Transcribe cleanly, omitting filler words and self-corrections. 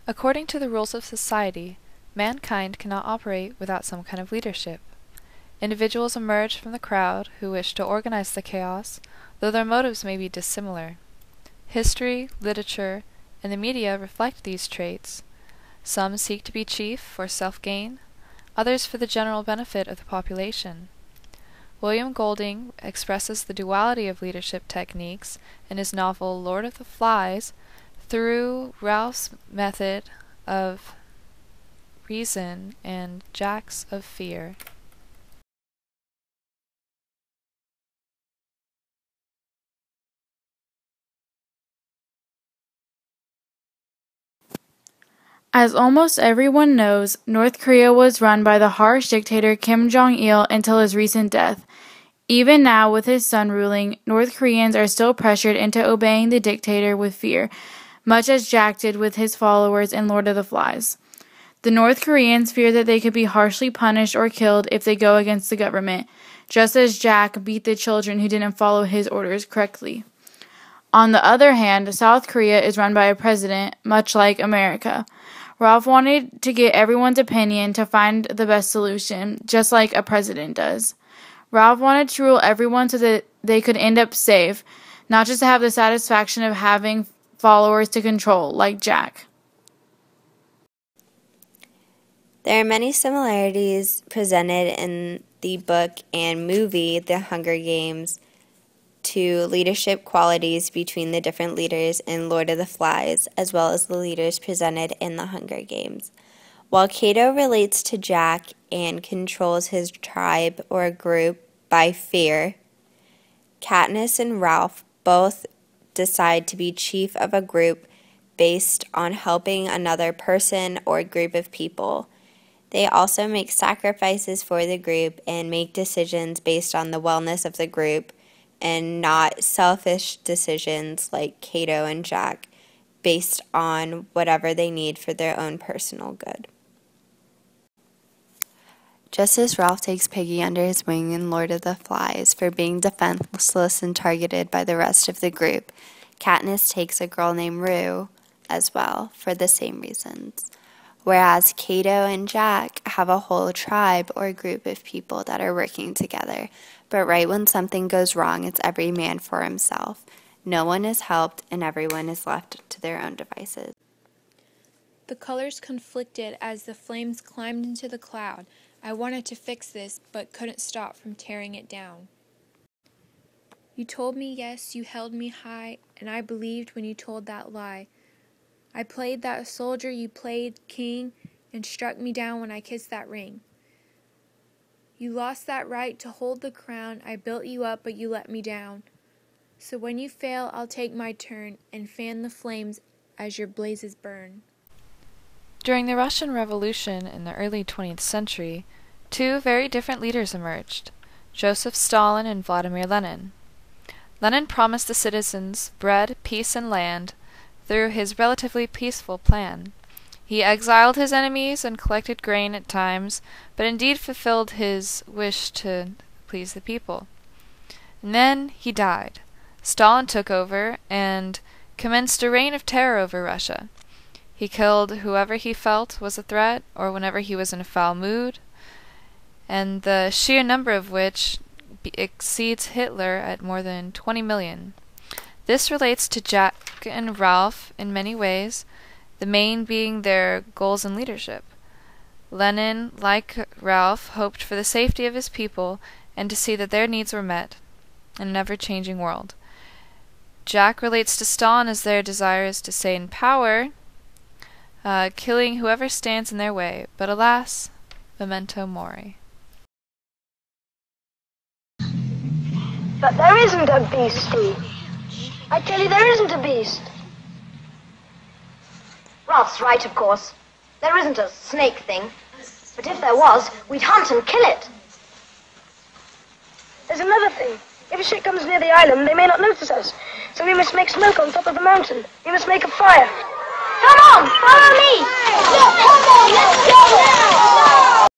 According to the rules of society, mankind cannot operate without some kind of leadership. Individuals emerge from the crowd who wish to organize the chaos, though their motives may be dissimilar. History, literature, and the media reflect these traits. Some seek to be chief for self-gain, others for the general benefit of the population. William Golding expresses the duality of leadership techniques in his novel Lord of the Flies through Ralph's method of reason and Jack's of fear. As almost everyone knows, North Korea was run by the harsh dictator Kim Jong-il until his recent death. Even now, with his son ruling, North Koreans are still pressured into obeying the dictator with fear, much as Jack did with his followers in Lord of the Flies. The North Koreans fear that they could be harshly punished or killed if they go against the government, just as Jack beat the children who didn't follow his orders correctly. On the other hand, South Korea is run by a president, much like America. Ralph wanted to get everyone's opinion to find the best solution, just like a president does. Ralph wanted to rule everyone so that they could end up safe, not just to have the satisfaction of having followers to control, like Jack. There are many similarities presented in the book and movie, The Hunger Games, to leadership qualities between the different leaders in Lord of the Flies, as well as the leaders presented in The Hunger Games. While Cato relates to Jack and controls his tribe or group by fear, Katniss and Ralph both decide to be chief of a group based on helping another person or group of people. They also make sacrifices for the group and make decisions based on the wellness of the group, and not selfish decisions like Cato and Jack, based on whatever they need for their own personal good. Just as Ralph takes Piggy under his wing in Lord of the Flies for being defenseless and targeted by the rest of the group, Katniss takes a girl named Rue as well for the same reasons. Whereas Cato and Jack have a whole tribe or group of people that are working together. But right when something goes wrong, it's every man for himself. No one is helped, and everyone is left to their own devices. The colors conflicted as the flames climbed into the cloud. I wanted to fix this, but couldn't stop from tearing it down. You told me yes, you held me high, and I believed when you told that lie. I played that soldier, you played king, and struck me down when I kissed that ring. You lost that right to hold the crown. I built you up, but you let me down. So when you fail, I'll take my turn and fan the flames as your blazes burn. During the Russian Revolution in the early 20th century, two very different leaders emerged, Joseph Stalin and Vladimir Lenin. Lenin promised the citizens bread, peace, and land through his relatively peaceful plan. He exiled his enemies and collected grain at times, but indeed fulfilled his wish to please the people. And then he died. Stalin took over and commenced a reign of terror over Russia. He killed whoever he felt was a threat or whenever he was in a foul mood, and the sheer number of which exceeds Hitler at more than 20 million. This relates to Jack and Ralph in many ways, the main being their goals in leadership. Lenin, like Ralph, hoped for the safety of his people and to see that their needs were met in an ever-changing world. Jack relates to Stalin as their desire is to stay in power, killing whoever stands in their way, but alas, memento mori. But there isn't a beast, Steve. I tell you, there isn't a beast. Ralph's right, of course. There isn't a snake thing. But if there was, we'd hunt and kill it. There's another thing. If a ship comes near the island, they may not notice us. So we must make smoke on top of the mountain. We must make a fire. Come on, follow me! Come on, let's go now!